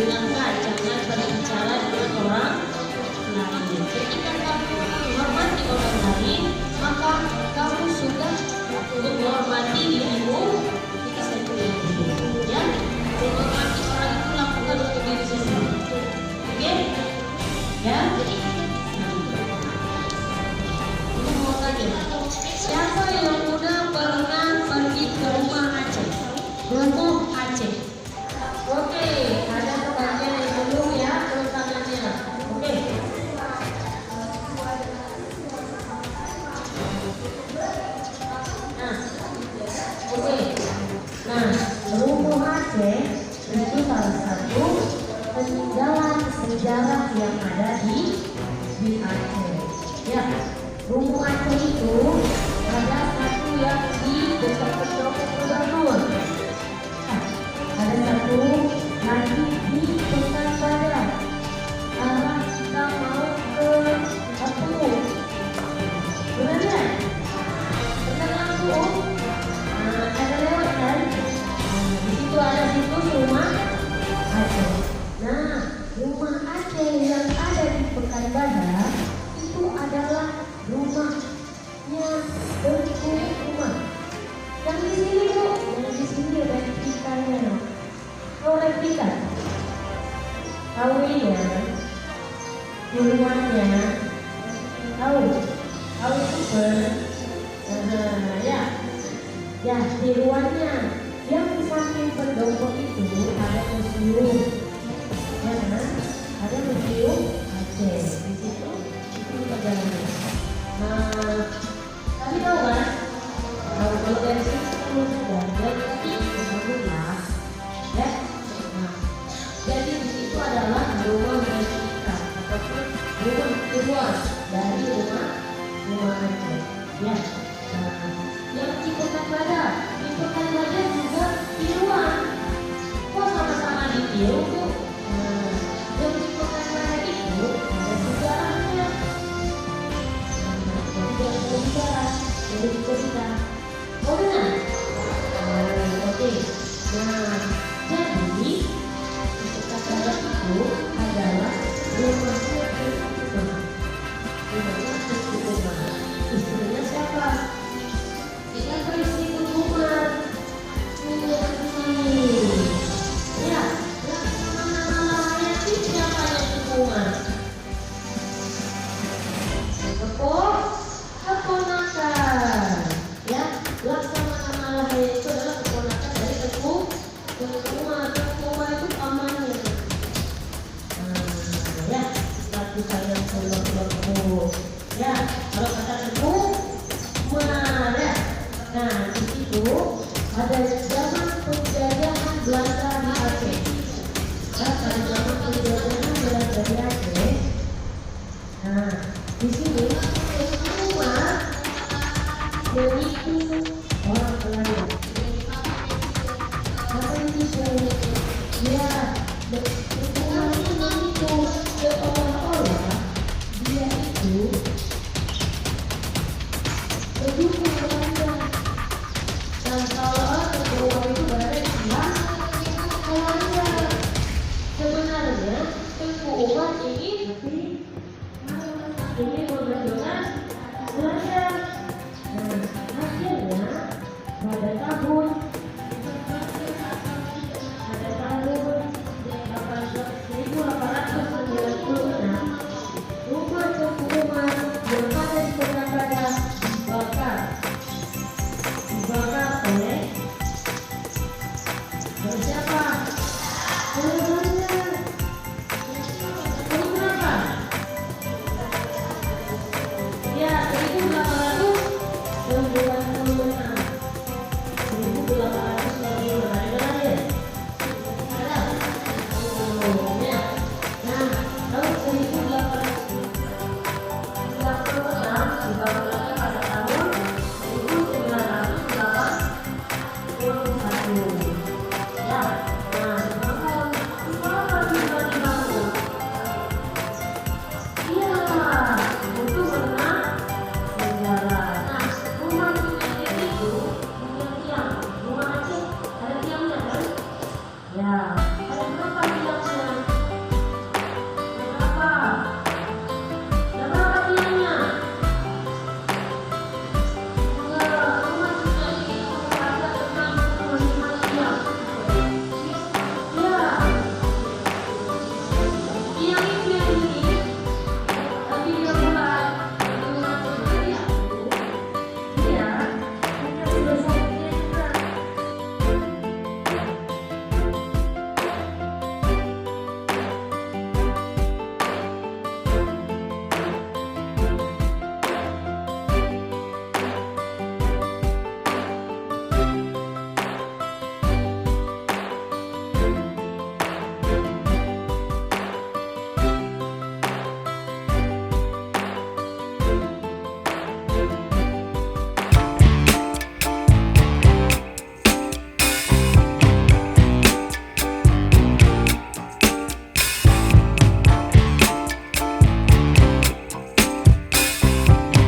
dengarkan, jangan berbicara dengan orang lain. Ketika kamu menghormati orang lain, maka kamu sudah menghormati dirimu. Ini satu yang ya. Menghormati orang itu lakukan untuk diri sendiri. Oke? Ya. Ini mau tanya, siapa yang udah pernah pergi ke rumah Aceh? Rumah Aceh. Oke, ada sebagian yang belum ya, terus tangannya. Oke. Nah, rumah Aceh itu salah satu peninggalan sejarah yang ada di Aceh. Ya, rumah Aceh itu ada satu yang di dekat Pendopo Gubernur. Ada satu lagi di Pekanbaru. Arah kita mau ke Lampung. Benar ya? Benar Lampung. Ada lewat kan? Di situ ada situs rumah Aceh. Nah, rumah Aceh yang ada di Pekanbaru itu adalah rumahnya bentuk rumah. Yang di sini Bu, yang di sini replikannya. Oh, replika. Tahu ini ya? Rumahnya. Tahu super. Ya. Ya, di luarnya yang di samping pendopo itu ada museum. Ya kan? Ada museum Aceh. Di situ itu perjalanan. Nah, tapi tahu kan? Kalau dari situ sudah jadi lah, ya. Nah, jadi di situ adalah rumah replika ataupun rumah kedua dari rumah Aceh. Ya. Nah, yang di Pekanbaru juga tiruan. Kok sama-sama ditiru tuh? Nah, yang di Pekanbaru itu ada sejarahnya. Jadi ada sejarah, jadi cerita. Oh benar? Oke. Nah, jadi di Pekanbaru itu adalah rumahnya Umar. Istrinya siapa? Kita berisi Umar. Ya, nama ayat siapa yang Umar? Keponakan. Ya, Laksamana Malaya itu adalah keponakan dari Tengku Umar. Tengku Umar itu pamannya. Ya, status saya Sallallahu. Ya, kalau kata Tengku Umar ya. Nah, di situ ada